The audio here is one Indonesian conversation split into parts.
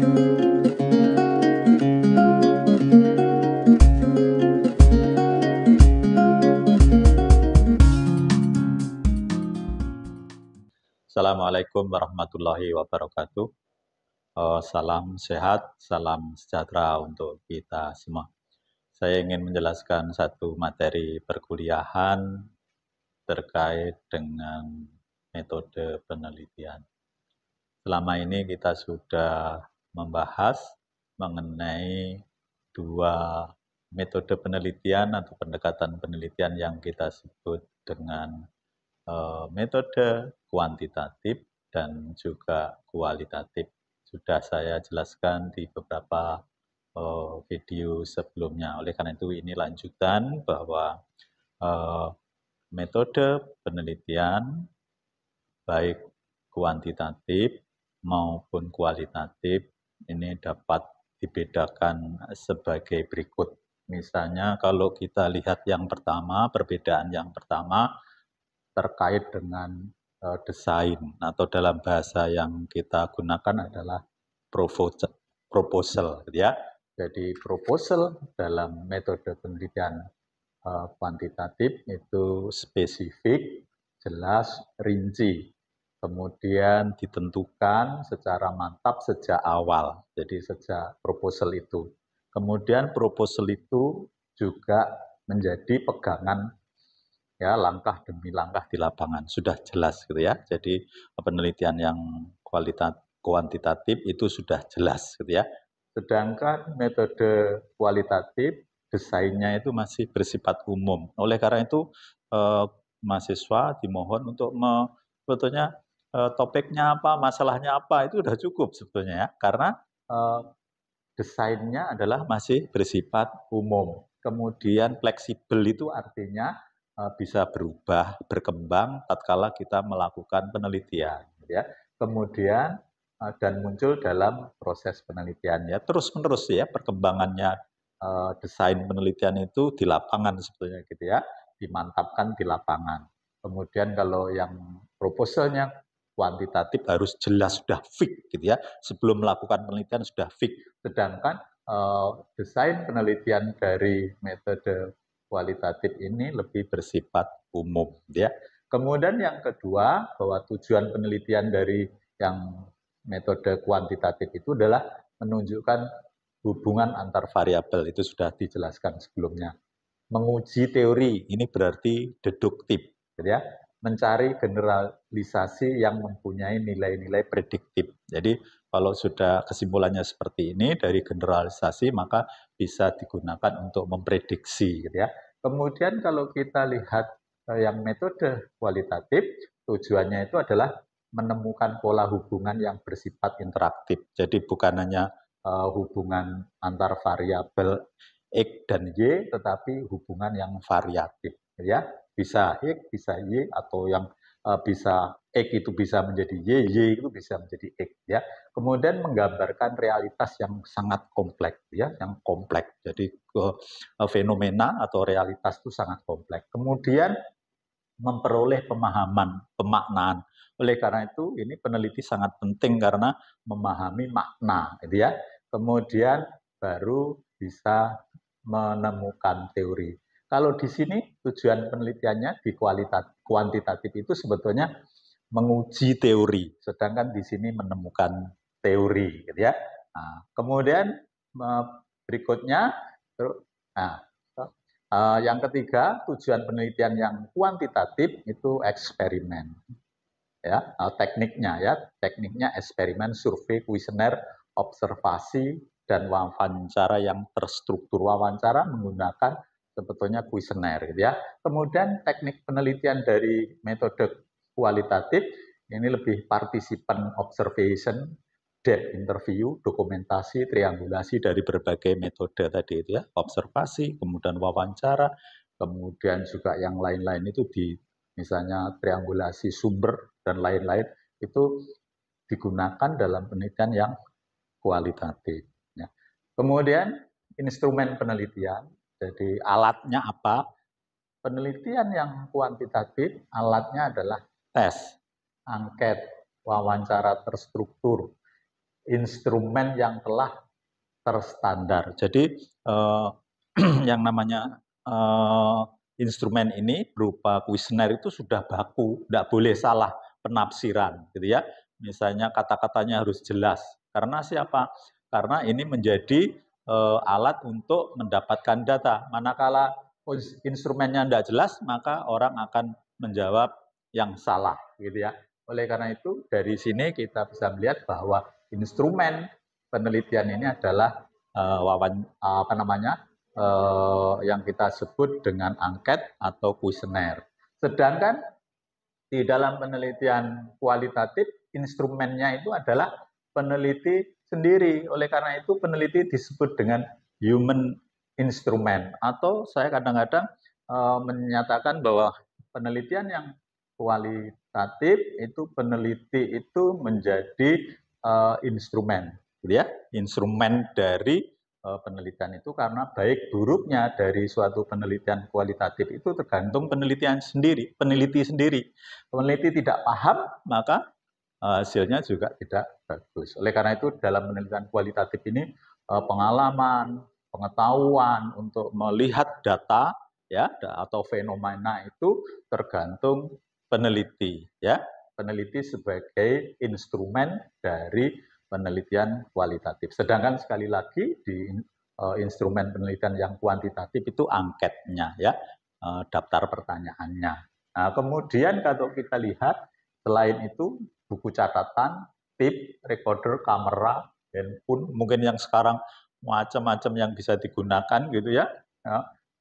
Assalamualaikum warahmatullahi wabarakatuh. Salam sehat, salam sejahtera untuk kita semua. Saya ingin menjelaskan satu materi perkuliahan terkait dengan metode penelitian. Selama ini kita sudah membahas mengenai dua metode penelitian atau pendekatan penelitian yang kita sebut dengan metode kuantitatif dan juga kualitatif. Sudah saya jelaskan di beberapa video sebelumnya. Oleh karena itu ini lanjutan bahwa metode penelitian baik kuantitatif maupun kualitatif ini dapat dibedakan sebagai berikut. Misalnya kalau kita lihat yang pertama, perbedaan yang pertama terkait dengan desain atau dalam bahasa yang kita gunakan adalah proposal, gitu ya. Jadi proposal dalam metode penelitian kuantitatif itu spesifik, jelas, rinci, kemudian ditentukan secara mantap sejak awal. Jadi sejak proposal itu. Kemudian proposal itu juga menjadi pegangan ya langkah demi langkah di lapangan, sudah jelas gitu ya. Jadi penelitian yang kuantitatif itu sudah jelas gitu ya. Sedangkan metode kualitatif desainnya itu masih bersifat umum. Oleh karena itu mahasiswa dimohon untuk sebetulnya topiknya apa, masalahnya apa itu sudah cukup sebetulnya ya, karena desainnya adalah masih bersifat umum. Kemudian fleksibel itu artinya bisa berubah, berkembang tatkala kita melakukan penelitian, ya. Kemudian dan muncul dalam proses penelitian ya terus-menerus ya perkembangannya desain penelitian itu di lapangan sebetulnya gitu ya, dimantapkan di lapangan. Kemudian kalau yang proposalnya kuantitatif harus jelas sudah fix gitu ya, sebelum melakukan penelitian sudah fix. Sedangkan desain penelitian dari metode kualitatif ini lebih bersifat umum, ya. Kemudian yang kedua, bahwa tujuan penelitian dari yang metode kuantitatif itu adalah menunjukkan hubungan antar variabel, itu sudah dijelaskan sebelumnya. Menguji teori, ini berarti deduktif, ya. Mencari generalisasi yang mempunyai nilai-nilai prediktif. Jadi kalau sudah kesimpulannya seperti ini dari generalisasi maka bisa digunakan untuk memprediksi, gitu ya. Kemudian kalau kita lihat yang metode kualitatif, tujuannya itu adalah menemukan pola hubungan yang bersifat interaktif. Jadi bukan hanya hubungan antar variabel X dan Y, tetapi hubungan yang variatif, ya. Bisa X, bisa Y, atau yang bisa X itu bisa menjadi Y, Y itu bisa menjadi X, ya. Kemudian menggambarkan realitas yang sangat kompleks, ya, yang kompleks. Jadi fenomena atau realitas itu sangat kompleks. Kemudian memperoleh pemahaman, pemaknaan. Oleh karena itu, ini peneliti sangat penting karena memahami makna, gitu ya. Kemudian baru bisa menemukan teori. Kalau di sini tujuan penelitiannya di kuantitatif itu sebetulnya menguji teori, sedangkan di sini menemukan teori, gitu ya. Nah, kemudian berikutnya, nah, yang ketiga, tujuan penelitian yang kuantitatif itu eksperimen. Ya, tekniknya eksperimen, survei, kuesioner, observasi, dan wawancara yang terstruktur. Wawancara menggunakan sebetulnya kuesioner, gitu ya. Kemudian teknik penelitian dari metode kualitatif ini lebih participan observation, depth interview, dokumentasi, triangulasi dari berbagai metode tadi itu ya, observasi, kemudian wawancara, kemudian juga yang lain-lain itu misalnya triangulasi sumber dan lain-lain itu digunakan dalam penelitian yang kualitatif. Ya. Kemudian instrumen penelitian, jadi alatnya apa? Penelitian yang kuantitatif alatnya adalah tes, angket, wawancara terstruktur, instrumen yang telah terstandar. Jadi yang namanya instrumen ini berupa kuesioner itu sudah baku, tidak boleh salah penafsiran, gitu ya. Misalnya kata-katanya harus jelas. Karena siapa? Karena ini menjadi alat untuk mendapatkan data. Manakala instrumennya tidak jelas, maka orang akan menjawab yang salah, gitu ya. Oleh karena itu, dari sini kita bisa melihat bahwa instrumen penelitian ini adalah yang kita sebut dengan angket atau kuesioner. Sedangkan di dalam penelitian kualitatif, instrumennya itu adalah peneliti sendiri. Oleh karena itu peneliti disebut dengan human instrument, atau saya kadang-kadang menyatakan bahwa penelitian yang kualitatif itu peneliti itu menjadi instrumen, gitu ya, instrumen dari penelitian itu, karena baik buruknya dari suatu penelitian kualitatif itu tergantung peneliti sendiri. Peneliti tidak paham, maka hasilnya juga tidak bagus. Oleh karena itu dalam penelitian kualitatif ini pengalaman, pengetahuan untuk melihat data ya atau fenomena itu tergantung peneliti ya. Peneliti sebagai instrumen dari penelitian kualitatif. Sedangkan sekali lagi di instrumen penelitian yang kuantitatif itu angketnya ya, daftar pertanyaannya. Nah, kemudian kalau kita lihat selain itu buku catatan, tip, recorder, kamera, handphone, mungkin yang sekarang macam-macam yang bisa digunakan gitu ya,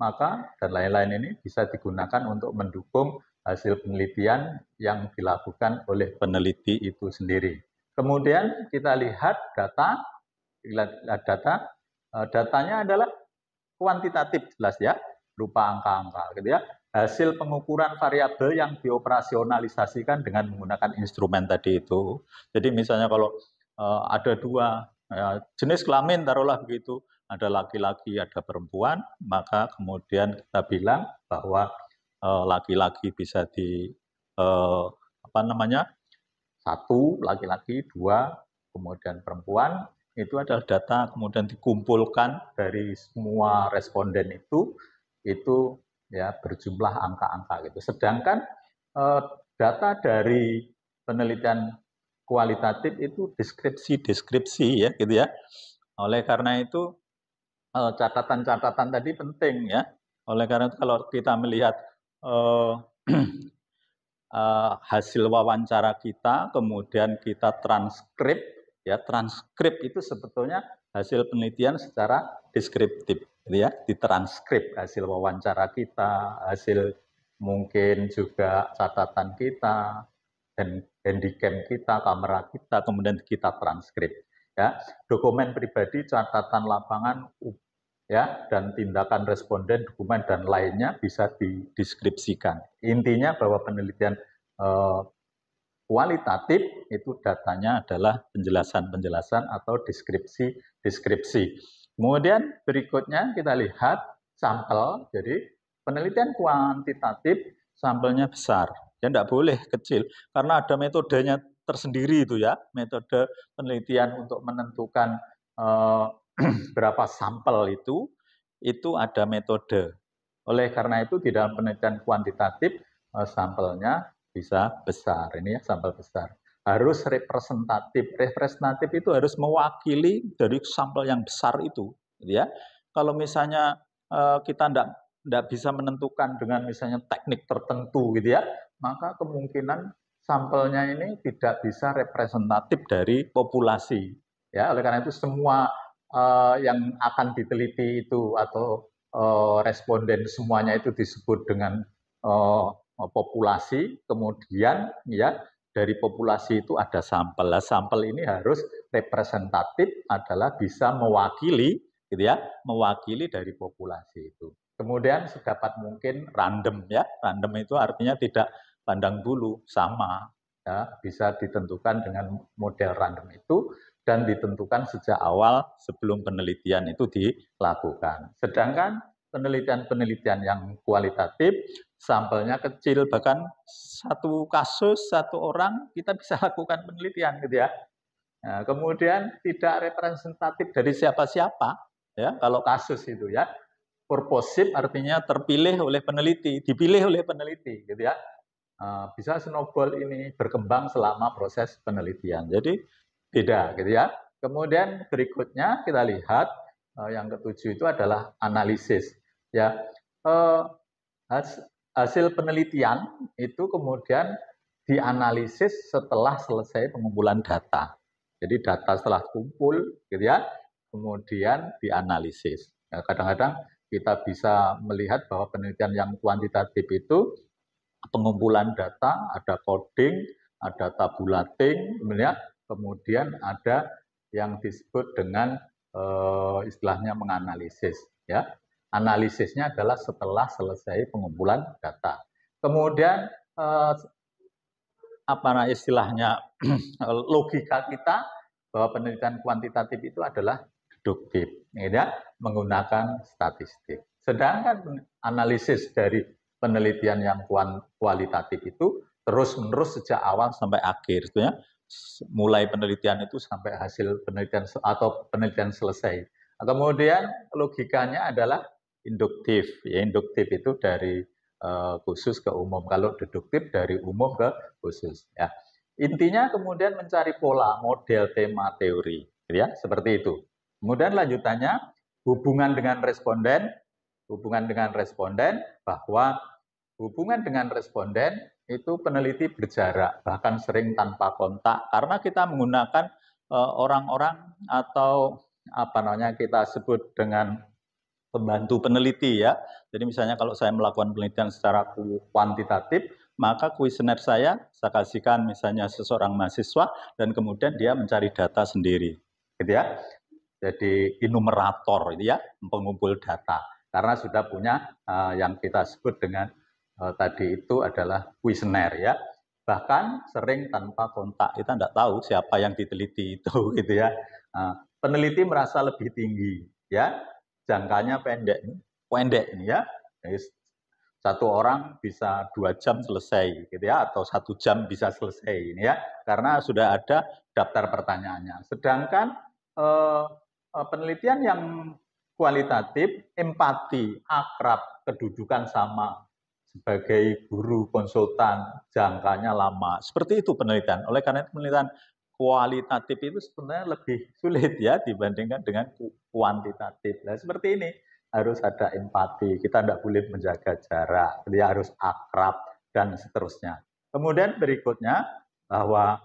maka dan lain-lain ini bisa digunakan untuk mendukung hasil penelitian yang dilakukan oleh peneliti itu sendiri. Kemudian kita lihat datanya adalah kuantitatif jelas ya, berupa angka-angka gitu ya. Hasil pengukuran variabel yang dioperasionalisasikan dengan menggunakan instrumen tadi itu. Jadi misalnya kalau ada dua jenis kelamin, taruhlah begitu, ada laki-laki, ada perempuan, maka kemudian kita bilang bahwa laki-laki bisa satu laki-laki, dua kemudian perempuan. Itu adalah data kemudian dikumpulkan dari semua responden itu ya berjumlah angka-angka gitu. Sedangkan data dari penelitian kualitatif itu deskripsi ya gitu ya. Oleh karena itu catatan-catatan tadi penting ya. Oleh karena itu kalau kita melihat hasil wawancara kita, kemudian kita transkrip, ya transkrip itu sebetulnya hasil penelitian secara deskriptif, ya ditranskrip hasil wawancara kita, hasil mungkin juga catatan kita, dan handycam kita, kamera kita, kemudian kita transkrip. Ya, dokumen pribadi, catatan lapangan, ya dan tindakan responden, dokumen dan lainnya bisa dideskripsikan. Intinya bahwa penelitian kualitatif itu datanya adalah penjelasan-penjelasan atau deskripsi. Kemudian berikutnya kita lihat sampel. Jadi penelitian kuantitatif sampelnya besar, ya tidak boleh kecil karena ada metodenya tersendiri itu ya, metode penelitian untuk menentukan berapa sampel itu ada metode. Oleh karena itu di dalam penelitian kuantitatif sampelnya bisa besar, ini ya sampel besar. Harus representatif. Representatif itu harus mewakili dari sampel yang besar itu, gitu ya. Kalau misalnya kita tidak bisa menentukan dengan misalnya teknik tertentu, gitu ya, maka kemungkinan sampelnya ini tidak bisa representatif dari populasi. Ya, oleh karena itu semua yang akan diteliti itu atau responden semuanya itu disebut dengan populasi, kemudian ya dari populasi itu ada sampel. Nah, sampel ini harus representatif, adalah bisa mewakili, gitu ya, mewakili dari populasi itu. Kemudian sedapat mungkin random ya, random itu artinya tidak pandang bulu, sama, ya, bisa ditentukan dengan model random itu dan ditentukan sejak awal sebelum penelitian itu dilakukan. Sedangkan penelitian-penelitian yang kualitatif, sampelnya kecil, bahkan satu kasus, satu orang kita bisa lakukan penelitian gitu ya. Nah, kemudian tidak representatif dari siapa-siapa, ya kalau kasus itu ya. Purposive artinya terpilih oleh peneliti, dipilih oleh peneliti, gitu ya. Bisa snowball ini berkembang selama proses penelitian. Jadi beda, gitu ya. Kemudian berikutnya kita lihat yang ketujuh itu adalah analisis. Ya, hasil penelitian itu kemudian dianalisis setelah selesai pengumpulan data. Jadi data setelah kumpul, gitu ya, kemudian dianalisis. Kadang-kadang kita bisa melihat bahwa penelitian yang kuantitatif itu pengumpulan data, ada coding, ada tabulating, kemudian ada yang disebut dengan istilahnya menganalisis. Ya, analisisnya adalah setelah selesai pengumpulan data. Kemudian apa istilahnya logika kita bahwa penelitian kuantitatif itu adalah deduktif, ya, menggunakan statistik. Sedangkan analisis dari penelitian yang kualitatif itu terus-menerus sejak awal sampai akhir, ya. Mulai penelitian itu sampai hasil penelitian atau penelitian selesai. Kemudian logikanya adalah induktif, ya, induktif itu dari khusus ke umum. Kalau deduktif dari umum ke khusus. Ya. Intinya kemudian mencari pola, model, tema, teori, ya, seperti itu. Kemudian lanjutannya hubungan dengan responden bahwa hubungan dengan responden itu peneliti berjarak, bahkan sering tanpa kontak, karena kita menggunakan orang-orang atau apa namanya kita sebut dengan pembantu peneliti ya. Jadi misalnya kalau saya melakukan penelitian secara kuantitatif, maka kuesioner saya kasihkan misalnya seseorang mahasiswa dan kemudian dia mencari data sendiri, gitu ya. Jadi enumerator itu ya, pengumpul data. Karena sudah punya yang kita sebut dengan tadi itu adalah kuesioner ya. Bahkan sering tanpa kontak, kita tidak tahu siapa yang diteliti itu, gitu ya. Peneliti merasa lebih tinggi, ya, jangkanya pendek ini ya. Jadi, satu orang bisa 2 jam selesai, gitu ya, atau 1 jam bisa selesai ini ya, karena sudah ada daftar pertanyaannya. Sedangkan penelitian yang kualitatif, empati, akrab, kedudukan sama sebagai guru konsultan, jangkanya lama. Seperti itu penelitian. Oleh karena itu penelitian kualitatif itu sebenarnya lebih sulit ya dibandingkan dengan kuantitatif. Nah, seperti ini harus ada empati, kita tidak boleh menjaga jarak, dia harus akrab dan seterusnya. Kemudian berikutnya bahwa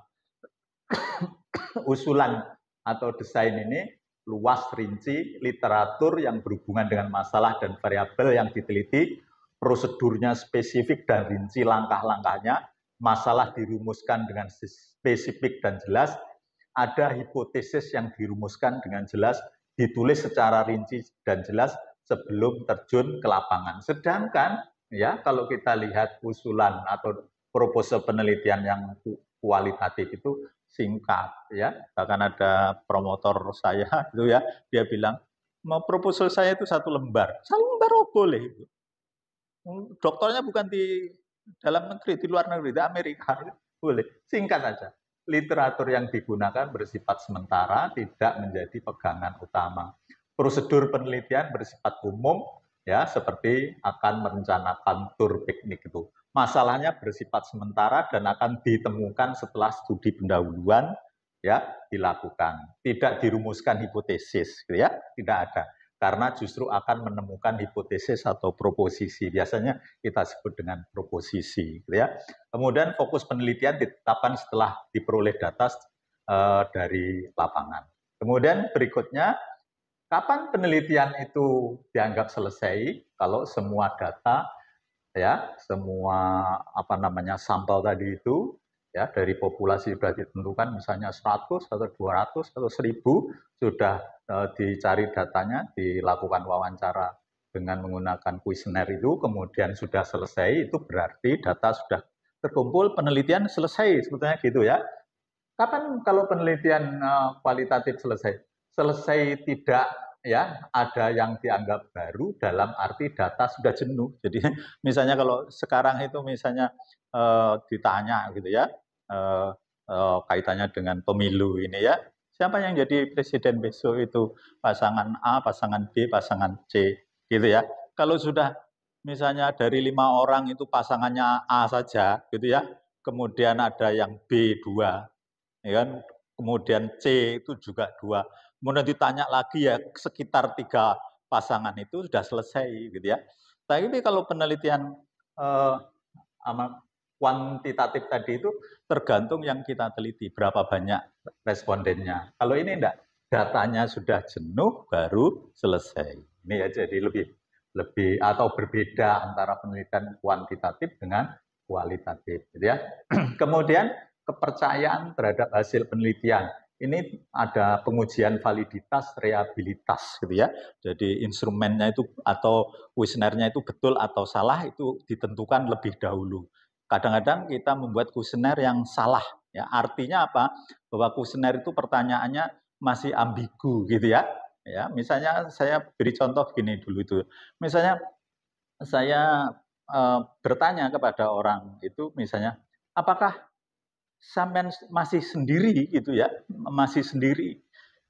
usulan atau desain ini luas, rinci, literatur yang berhubungan dengan masalah dan variabel yang diteliti, prosedurnya spesifik dan rinci langkah-langkahnya, masalah dirumuskan dengan spesifik dan jelas, ada hipotesis yang dirumuskan dengan jelas, ditulis secara rinci dan jelas sebelum terjun ke lapangan. Sedangkan ya kalau kita lihat usulan atau proposal penelitian yang kualitatif itu singkat ya, bahkan ada promotor saya itu ya, dia bilang mau proposal saya itu 1 lembar oh, boleh. Dokternya bukan di dalam negeri, di luar negeri, di Amerika, boleh, singkat aja. Literatur yang digunakan bersifat sementara, tidak menjadi pegangan utama. Prosedur penelitian bersifat umum, ya, seperti akan merencanakan tur piknik itu. Masalahnya bersifat sementara dan akan ditemukan setelah studi pendahuluan ya dilakukan. Tidak dirumuskan hipotesis, gitu ya, tidak ada. Karena justru akan menemukan hipotesis atau proposisi. Biasanya kita sebut dengan proposisi, gitu ya. Kemudian fokus penelitian ditetapkan setelah diperoleh data dari lapangan. Kemudian berikutnya, kapan penelitian itu dianggap selesai? Kalau semua data, ya, semua apa namanya sampel tadi itu, ya, dari populasi sudah ditentukan, misalnya 100 atau 200 atau 1000 sudah dicari datanya, dilakukan wawancara dengan menggunakan kuesioner itu, kemudian sudah selesai, itu berarti data sudah terkumpul, penelitian selesai, sebetulnya gitu ya. Kapan kalau penelitian kualitatif selesai? Selesai tidak ya ada yang dianggap baru dalam arti data sudah jenuh. Jadi misalnya kalau sekarang itu misalnya ditanya gitu ya, kaitannya dengan pemilu ini ya. Siapa yang jadi presiden besok itu pasangan A, pasangan B, pasangan C, gitu ya. Kalau sudah misalnya dari 5 orang itu pasangannya A saja, gitu ya. Kemudian ada yang B 2, ya kan? Kemudian C itu juga 2. Kemudian ditanya lagi ya sekitar 3 pasangan itu sudah selesai, gitu ya. Tapi kalau penelitian kuantitatif tadi itu tergantung yang kita teliti, berapa banyak respondennya. Kalau ini enggak, datanya sudah jenuh baru selesai. Ini ya jadi lebih atau berbeda antara penelitian kuantitatif dengan kualitatif, gitu ya. Kemudian kepercayaan terhadap hasil penelitian. Ini ada pengujian validitas, reliabilitas, gitu ya. Jadi instrumennya itu atau kuesionernya itu betul atau salah itu ditentukan lebih dahulu. Kadang-kadang kita membuat kuesioner yang salah, ya. Artinya apa? Bahwa kuesioner itu pertanyaannya masih ambigu, gitu ya. Ya, misalnya saya beri contoh gini dulu itu. Misalnya saya bertanya kepada orang itu, misalnya, apakah sampean masih sendiri gitu ya, masih sendiri.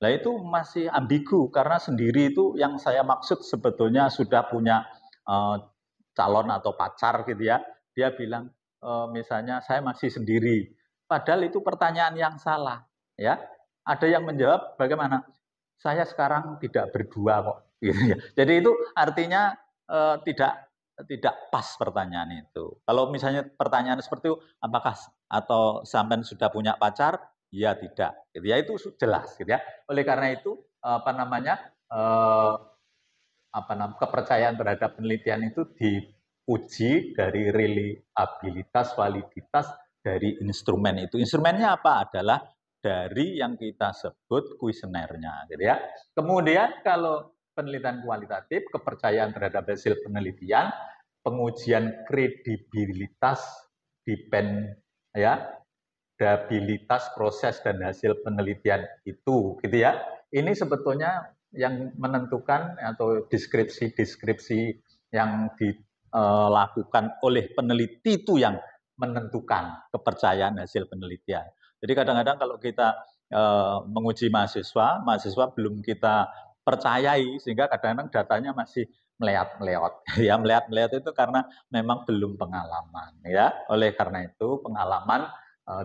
Nah itu masih ambigu karena sendiri itu yang saya maksud sebetulnya sudah punya calon atau pacar gitu ya. Dia bilang misalnya saya masih sendiri. Padahal itu pertanyaan yang salah ya. Ada yang menjawab bagaimana? Saya sekarang tidak berdua kok. Gitu ya. Jadi itu artinya tidak pas pertanyaan itu. Kalau misalnya pertanyaan seperti itu, apakah atau sampean sudah punya pacar? Ya tidak. Gitu ya itu jelas gitu ya. Oleh karena itu kepercayaan terhadap penelitian itu diuji dari reliabilitas, validitas dari instrumen itu. Instrumennya apa? Adalah dari yang kita sebut kuesionernya, gitu ya. Kemudian kalau penelitian kualitatif, kepercayaan terhadap hasil penelitian, pengujian kredibilitas, dabilitas proses dan hasil penelitian itu, gitu ya. Ini sebetulnya yang menentukan atau deskripsi yang dilakukan oleh peneliti itu yang menentukan kepercayaan hasil penelitian. Jadi kadang-kadang kalau kita menguji mahasiswa belum kita percayai sehingga kadang-kadang datanya masih meleot-meleot. Ya meleot-meleot itu karena memang belum pengalaman. Ya, oleh karena itu pengalaman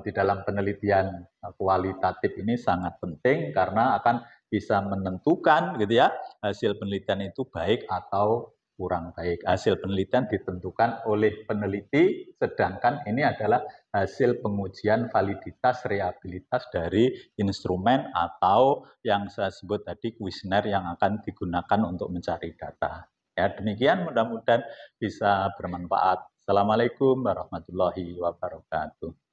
di dalam penelitian kualitatif ini sangat penting karena akan bisa menentukan gitu ya hasil penelitian itu baik atau kurang baik. Hasil penelitian ditentukan oleh peneliti, sedangkan ini adalah hasil pengujian validitas, reliabilitas dari instrumen atau yang saya sebut tadi kuesioner yang akan digunakan untuk mencari data. Ya, demikian mudah-mudahan bisa bermanfaat. Assalamualaikum warahmatullahi wabarakatuh.